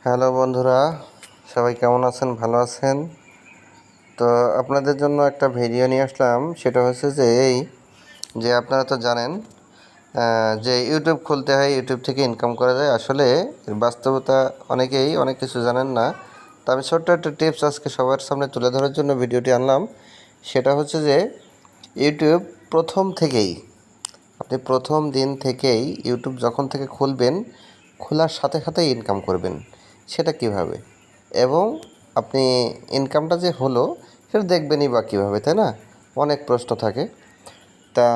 Hello বন্ধুরা, সবাই কেমন আছেন? ভালো আছেন? তো আপনাদের জন্য একটা ভিডিও নিয়ে আসলাম। সেটা হচ্ছে যে আপনারা তো জানেন যে ইউটিউব খুলতে হয়, ইউটিউব থেকে ইনকাম করা যায়। আসলে এর বাস্তবতা অনেকেই অনেক কিছু জানেন না। তো আমি ছোট্ট একটা টিপস আজকে সবার সামনে তুলে ধরার জন্য ভিডিওটি আনলাম। সেটা হচ্ছে যে ইউটিউব আপনি প্রথম দিন থেকেই ইউটিউব যখন থেকে খুলবেন, খোলার সাথে সাথেই ইনকাম করবেন। সেটা কিভাবে? এবং আপনি ইনকামটা যে হলো সেটা দেখবেনই বা কীভাবে, তাই না? অনেক প্রশ্ন থাকে। তা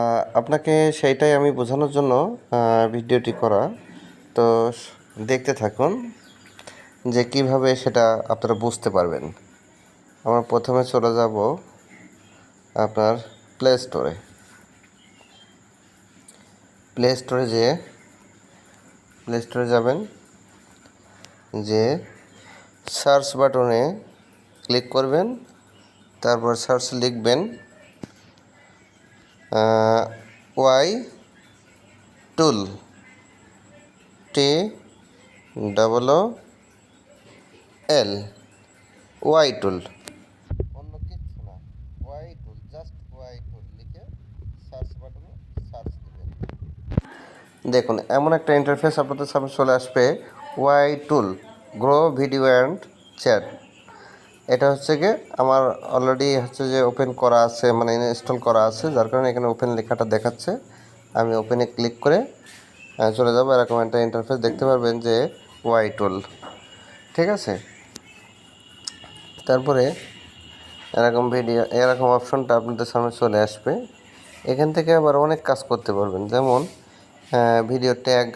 আপনাকে সেইটাই আমি বোঝানোর জন্য ভিডিওটি করা। তো দেখতে থাকুন যে কিভাবে সেটা আপনারা বুঝতে পারবেন। আমরা প্রথমে চলে যাব আপনার প্লে স্টোরে। প্লে স্টোরে যাবেন, যে সার্চ বাটনে ক্লিক করবেন, তারপর সার্চ লিখবেন Y tool, TOOL, Y tool, অন্য কিচ্ছু না, Y tool, just Y tool লিখে সার্চ বাটনে সার্চ দেবেন। দেখুন এমন একটা ইন্টারফেস আপনাদের সামনে চলে আসবে, Y tool grow video and chat. এটা হচ্ছে গিয়ে আমার অলরেডি হচ্ছে যে ওপেন করা আছে, মানে ইনস্টল করা আছে, যার কারণে এখানে ওপেন লেখাটা দেখাচ্ছে। আমি ওপেনে ক্লিক করে চলে যাব। এরকম একটা ইন্টারফেস দেখতে পারবেন যে ওয়াই টুল, ঠিক আছে। তারপরে এরকম অপশনটা আপনাদের সামনে চলে আসবে। এখান থেকে আবার অনেক কাজ করতে পারবেন, যেমন ভিডিও ট্যাগ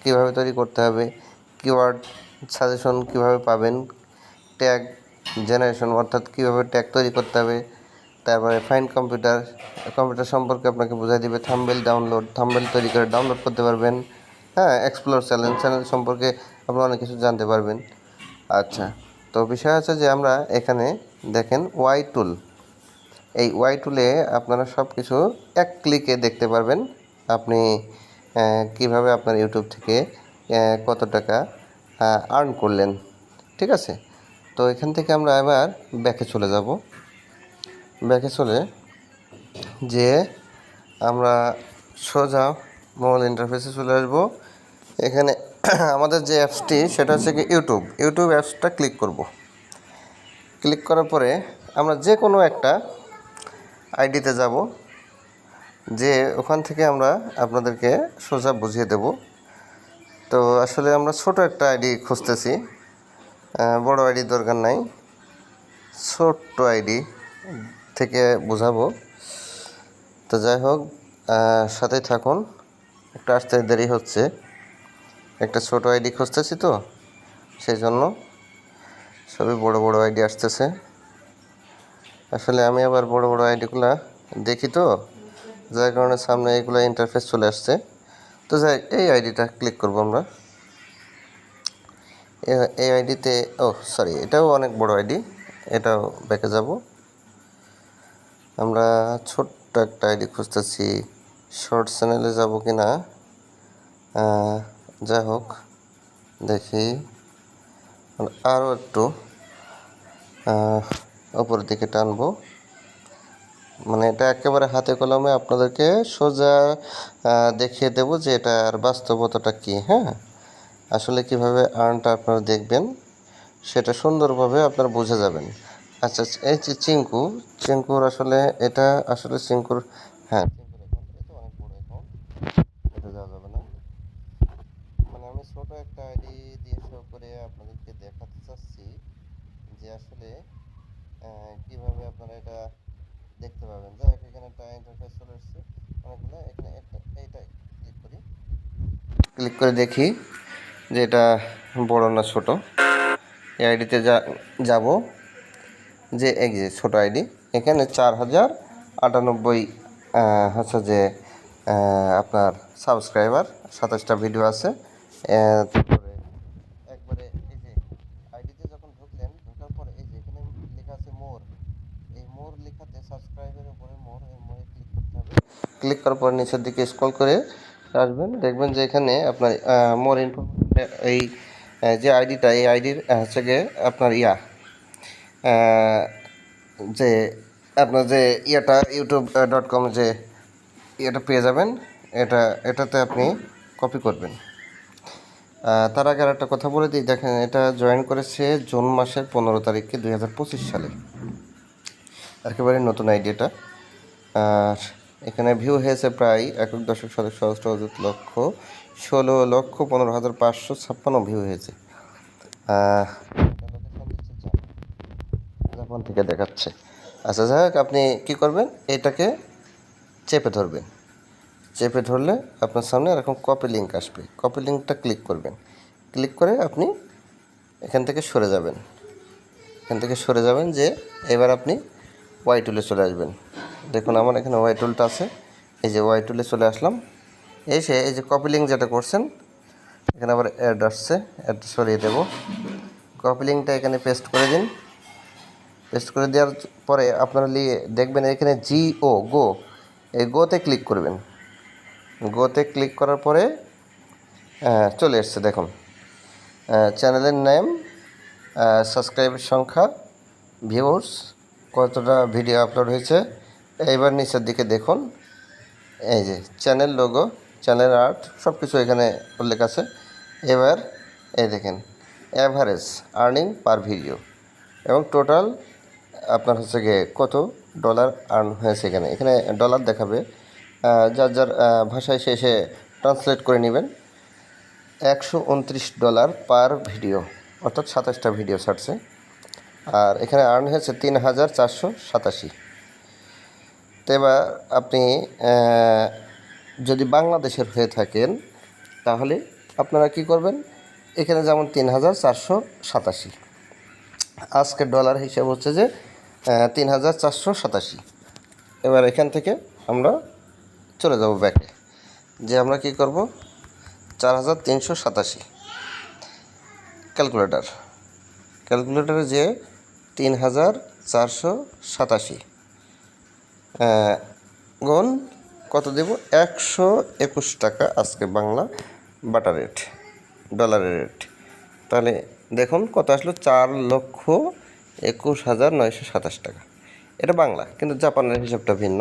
কীভাবে তৈরি করতে হবে, কিওয়ার্ড সাজেশন কীভাবে পাবেন, ট্যাগ জেনারেশন অর্থাৎ কীভাবে ট্যাগ তৈরি করতে হবে, তারপরে ফাইন কম্পিউটার সম্পর্কে আপনাকে বোঝাই দিবে, থাম্বনেল তৈরি করে ডাউনলোড করতে পারবেন। হ্যাঁ, এক্সপ্লোর চ্যানেল সম্পর্কে আপনি অনেক কিছু জানতে পারবেন। আচ্ছা, তো বিষয় আছে যে আমরা এখানে দেখেন ওয়াই টুল, এই ওয়াই টুলে আপনারা সব কিছু এক ক্লিকে দেখতে পারবেন। আপনি কিভাবে আপনার ইউটিউব থেকে কত টাকা আর্ন করলেন, ঠিক আছে। তো এখান থেকে আমরা এবার ব্যাকে চলে যাব। ব্যাকে চলে যে আমরা সোজা মোবাইল ইন্টারফেসে চলে আসব। এখানে আমাদের যে অ্যাপসটি সেটা হচ্ছে কি ইউটিউব অ্যাপসটা ক্লিক করব। ক্লিক করার পরে আমরা যে কোনো একটা আইডিতে যাব, যে ওখান থেকে আমরা আপনাদেরকে সোজা বুঝিয়ে দেব। তো আসলে আমরা ছোট একটা আইডি খুঁজতেছি, বড় আইডির দরকার নাই, ছোট্ট আইডি থেকে বোঝাবো। তো যাই হোক, সাথেই থাকুন, একটু আসতে দেরি হচ্ছে, একটা ছোট আইডি খুঁজতেছি তো সেই জন্য সবই বড় বড় আইডি আসতেছে। আসলে আমি আবার বড় বড় আইডিগুলা দেখি তো, যার কারণে সামনে এইগুলো ইন্টারফেস চলে আসছে। তো যাই, এই আইডিটা ক্লিক করব আমরা। এই আইডিতে সরি, এটাও অনেক বড় আইডি, এটাও ব্যাকে যাব। আমরা ছোট্ট একটা আইডি খুঁজতেছি, শর্ট চ্যানেলে যাব কি না। যাই হোক, দেখি আরও একটু উপরের দিকে টানবো, মানে এটা একেবারে হাতে কলমে আপনাদেরকে সোজা দেখিয়ে দেব যে এটার বাস্তবতাটা কী। হ্যাঁ, আসলে কিভাবে আর্নটা আপনারা দেখবেন সেটা সুন্দরভাবে আপনারা বুঝে যাবেন। আচ্ছা, এই যে চিঙ্কুর আসলে এটা আসলে চিঙ্কুর, হ্যাঁ চিঙ্কুর অ্যাকাউন্ট, এটা অনেক বড় অ্যাকাউন্ট, এটা যাওয়া যাবে না। মানে আমি ছোট একটা আইডি দিয়ে শো করে আপনাদেরকে দেখাতে চাচ্ছি যে আসলে কিভাবে আপনারা এটা দেখতে পাবেন। যাই হোক, এখানে একটা ইন্টারফেস চলে এসছে অনেকগুলো। এখানে এইটা ক্লিক করে দেখি যে এটা বড় না ছোট। এই আইডিতে যাব, যে এই যে ছোটো আইডি, এখানে 4098 হচ্ছে যে আপনার সাবস্ক্রাইবার, 27টা ভিডিও আছে। তারপরে একবারে এই যে আইডিতে যখন ঢোকার পরে এই যে এখানে লেখা আছে মোর, এই মোর লেখাতে সাবস্ক্রাইবের উপরে মোর, এই মোরে ক্লিক করতে হবে। ক্লিক করার পর নিচের দিকে স্ক্রল করে আসবেন, দেখবেন যে এখানে আপনার মোর ইনফরমেশন, এই যে আইডিটা, এই আইডির হচ্ছে গিয়ে আপনার যে আপনার যে youtube.com যে পেয়ে যাবেন, এটাতে আপনি কপি করবেন। তার আগে আর একটা কথা বলে দিই, দেখেন এটা জয়েন করেছে জুন মাসের 15 তারিখে 2025 সালে, একেবারে নতুন আইডিয়াটা। আর এখানে ভিউ হয়েছে প্রায় 1.16,15,556 ভিউ হয়েছে। জাপান থেকে দেখাচ্ছে। আচ্ছা যাই হোক, আপনি কী করবেন, এটাকে চেপে ধরবেন। চেপে ধরলে আপনার সামনে এরকম কপি লিঙ্ক আসবে। কপি লিঙ্কটা ক্লিক করবেন। ক্লিক করে আপনি এখান থেকে সরে যাবেন। যে এবার আপনি ওয়াই টুলে চলে আসবেন। দেখুন আমার এখানে ওয়াই টুলটা আছে, এই যে ওয়াই টুলে চলে আসলাম। এসে এই যে কপি লিঙ্ক যেটা করছেন, এখানে আবার অ্যাড আসছে, অ্যাড সরিয়ে দেব। কপি লিঙ্কটা এখানে পেস্ট করে দিন। পেস্ট করে দেওয়ার পরে আপনারা দেখবেন এখানে গো, এই গোতে ক্লিক করবেন। গোতে ক্লিক করার পরে চলে এসছে দেখুন, চ্যানেলের নেম, সাবস্ক্রাইবের সংখ্যা, ভিউয়ার্স, কতটা ভিডিও আপলোড হয়েছে। এইবার নিচের দিকে দেখুন, এই যে চ্যানেল লোগো, চ্যানেল আর্ট সব কিছু এখানে উল্লেখ আছে। এবার এই দেখেন অ্যাভারেজ আর্নিং পার ভিডিও এবং টোটাল আপনার হচ্ছে গিয়ে কত ডলার আর্ন হয়েছে। এখানে ডলার দেখাবে, যার যার ভাষায় সে ট্রান্সলেট করে নেবেন। $129 পার ভিডিও, অর্থাৎ 27টা ভিডিও ছাড়ছে। আর এখানে আর্ন হয়েছে 3,487। তো এবার আপনি যদি বাংলাদেশের হয়ে থাকেন তাহলে আপনারা কি করবেন, এখানে যেমন 3,487, আজকের ডলার হিসাব হচ্ছে যে 3,487। এবার এখান থেকে আমরা চলে যাব ব্যাকে, যে আমরা কি করব 4,387 ক্যালকুলেটারে যে 3,487 গুণ কত দেব, 121 টাকা আজকে বাংলা বাটা রেট, ডলারের রেট। তাহলে দেখুন কত আসলো, 4,21,927 টাকা। এটা বাংলা, কিন্তু জাপানের হিসাবটা ভিন্ন।